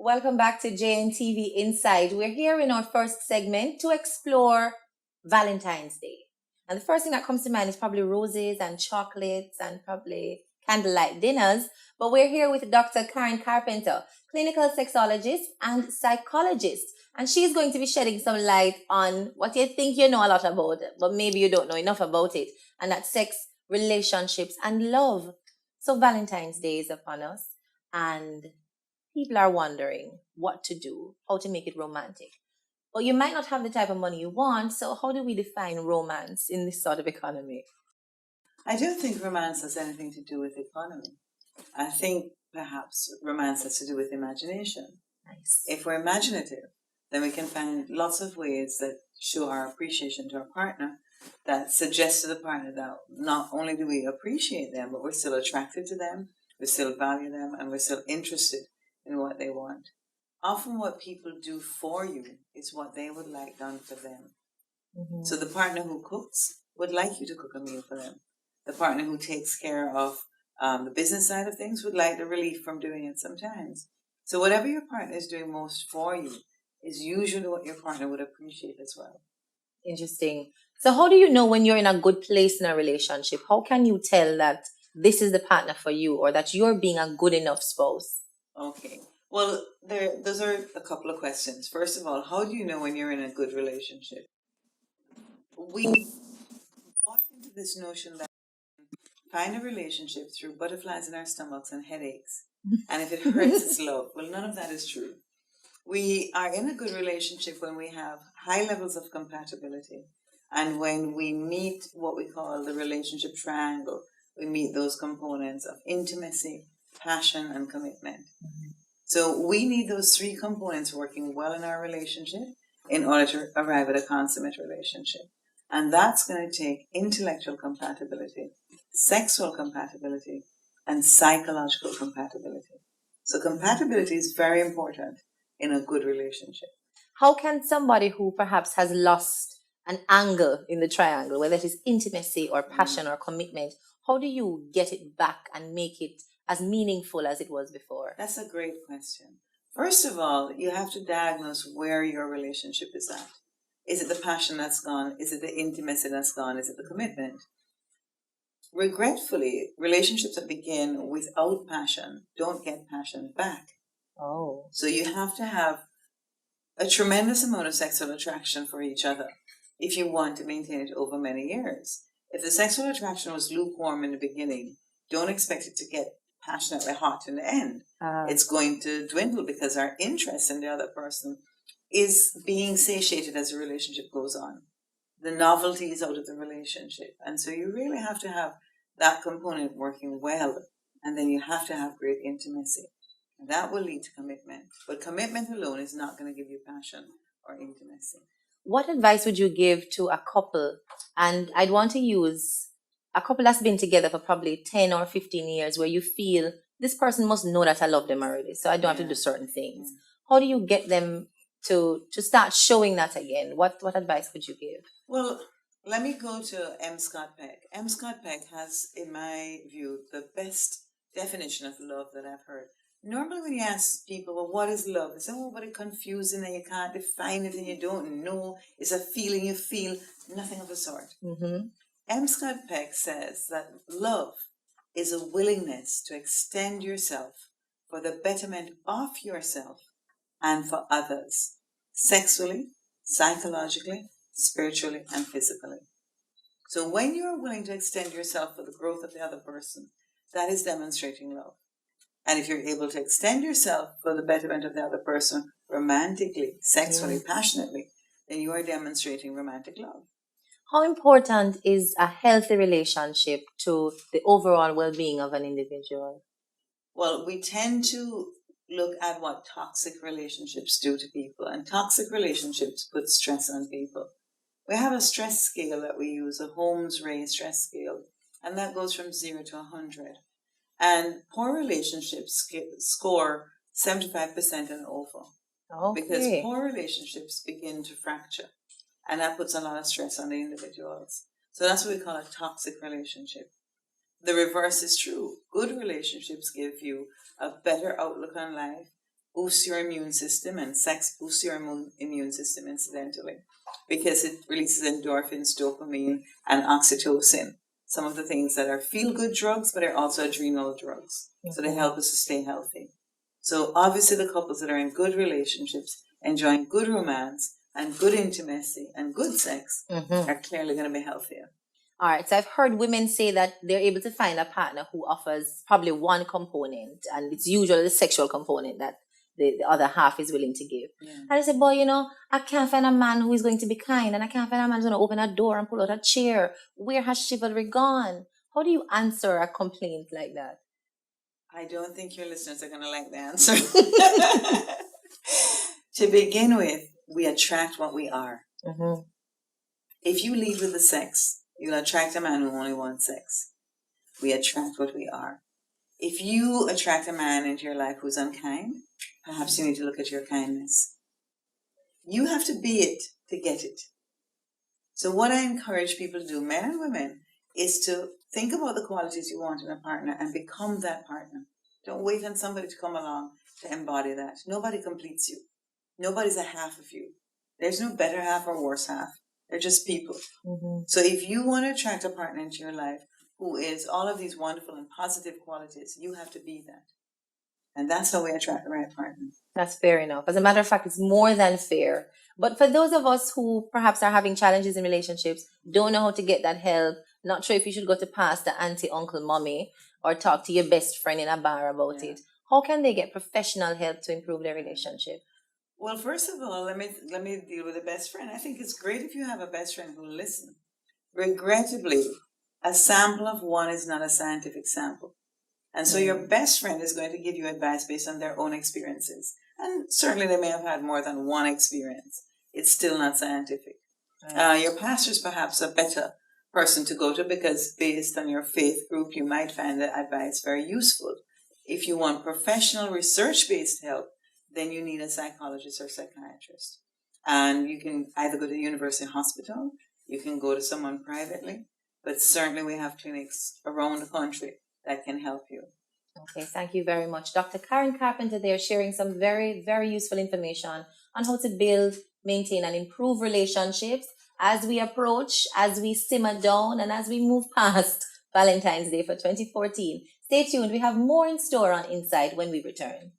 Welcome back to JNTV Inside. We're here in our first segment to explore Valentine's Day. And the first thing that comes to mind is probably roses and chocolates and probably candlelight dinners. But we're here with Dr. Karen Carpenter, clinical sexologist and psychologist. And she's going to be shedding some light on what you think you know a lot about, but maybe you don't know enough about it. And that's sex, relationships, and love. So Valentine's Day is upon us. And people are wondering what to do, how to make it romantic. But you might not have the type of money you want, so how do we define romance in this sort of economy? I don't think romance has anything to do with economy. I think perhaps romance has to do with imagination. Nice. If we're imaginative, then we can find lots of ways that show our appreciation to our partner, that suggest to the partner that not only do we appreciate them, but we're still attracted to them, we still value them, and we're still interested in what they want. Often what people do for you is what they would like done for them. Mm-hmm. So the partner who cooks would like you to cook a meal for them. The partner who takes care of the business side of things would like the relief from doing it sometimes. So whatever your partner is doing most for you is usually what your partner would appreciate as well. Interesting. So how do you know when you're in a good place in a relationship? How can you tell that this is the partner for you or that you're being a good enough spouse? Okay. Well, those are a couple of questions. First of all, how do you know when you're in a good relationship? We bought into this notion that find a relationship through butterflies in our stomachs and headaches. And if it hurts, it's love. Well, none of that is true. We are in a good relationship when we have high levels of compatibility and when we meet what we call the relationship triangle. We meet those components of intimacy, passion, and commitment. Mm-hmm. So we need those three components working well in our relationship in order to arrive at a consummate relationship. And that's going to take intellectual compatibility, sexual compatibility, and psychological compatibility. So compatibility is very important in a good relationship. How can somebody who perhaps has lost an angle in the triangle, whether it is intimacy or passion or commitment, how do you get it back and make it as meaningful as it was before? That's a great question. First of all, you have to diagnose where your relationship is at. Is it the passion that's gone? Is it the intimacy that's gone? Is it the commitment? Regretfully, relationships that begin without passion don't get passion back. Oh. So you have to have a tremendous amount of sexual attraction for each other if you want to maintain it over many years. If the sexual attraction was lukewarm in the beginning, don't expect it to get passionately hot in the end. It's going to dwindle because our interest in the other person is being satiated as the relationship goes on. The novelty is out of the relationship. And so you really have to have that component working well. And then you have to have great intimacy. And that will lead to commitment. But commitment alone is not going to give you passion or intimacy. What advice would you give to a couple? And I'd want to use a couple that's been together for probably 10 or 15 years where you feel this person must know that I love them already, so I don't have to do certain things. How do you get them to start showing that again? What advice would you give? Well, let me go to M. Scott Peck. M. Scott Peck has, in my view, the best definition of love that I've heard. Normally when you ask people, well, what is love? They say, oh, but it's confusing and you can't define it and you don't know. It's a feeling you feel. Nothing of the sort. Mm-hmm. M. Scott Peck says that love is a willingness to extend yourself for the betterment of yourself and for others, sexually, psychologically, spiritually, and physically. So when you are willing to extend yourself for the growth of the other person, that is demonstrating love. And if you're able to extend yourself for the betterment of the other person romantically, sexually, passionately, then you are demonstrating romantic love. How important is a healthy relationship to the overall well-being of an individual? Well, we tend to look at what toxic relationships do to people, and toxic relationships put stress on people. We have a stress scale that we use, a Holmes-Ray stress scale, and that goes from 0 to 100. And poor relationships score 75% and over. Okay. Because poor relationships begin to fracture. And that puts a lot of stress on the individuals. So that's what we call a toxic relationship. The reverse is true. Good relationships give you a better outlook on life, boosts your immune system, and sex boosts your immune system incidentally, because it releases endorphins, dopamine, and oxytocin. Some of the things that are feel-good drugs, but are also adrenal drugs. So they help us to stay healthy. So obviously the couples that are in good relationships, enjoying good romance and good intimacy and good sex are clearly going to be healthier. All right. So I've heard women say that they're able to find a partner who offers probably one component, and it's usually the sexual component that the other half is willing to give. Yeah. And I said, boy, you know, I can't find a man who is going to be kind, and I can't find a man who's going to open a door and pull out a chair. Where has chivalry gone? How do you answer a complaint like that? I don't think your listeners are going to like the answer. To begin with, we attract what we are. If you lead with the sex, you'll attract a man who only wants sex. We attract what we are. If you attract a man into your life who's unkind, perhaps you need to look at your kindness. You have to be it to get it. So what I encourage people to do, men and women, is to think about the qualities you want in a partner and become that partner. Don't wait on somebody to come along to embody that. Nobody completes you. Nobody's a half of you. There's no better half or worse half. They're just people. So if you want to attract a partner into your life who is all of these wonderful and positive qualities, you have to be that. And that's how we attract the right partner. That's fair enough. As a matter of fact, it's more than fair. But for those of us who perhaps are having challenges in relationships, don't know how to get that help, not sure if you should go to pastor, auntie, uncle, mommy, or talk to your best friend in a bar about it, how can they get professional help to improve their relationship? Well, first of all, let me deal with a best friend. I think it's great if you have a best friend who will listen. Regrettably, a sample of one is not a scientific sample. And so your best friend is going to give you advice based on their own experiences. And certainly they may have had more than one experience. It's still not scientific. Your pastor is perhaps a better person to go to, because based on your faith group, you might find the advice very useful. If you want professional research-based help, then you need a psychologist or psychiatrist. And you can either go to the university hospital, you can go to someone privately, but certainly we have clinics around the country that can help you. Okay, thank you very much. Dr. Karen Carpenter there, sharing some very, very useful information on how to build, maintain, and improve relationships as we approach, as we simmer down, and as we move past Valentine's Day for 2014. Stay tuned. We have more in store on Insight when we return.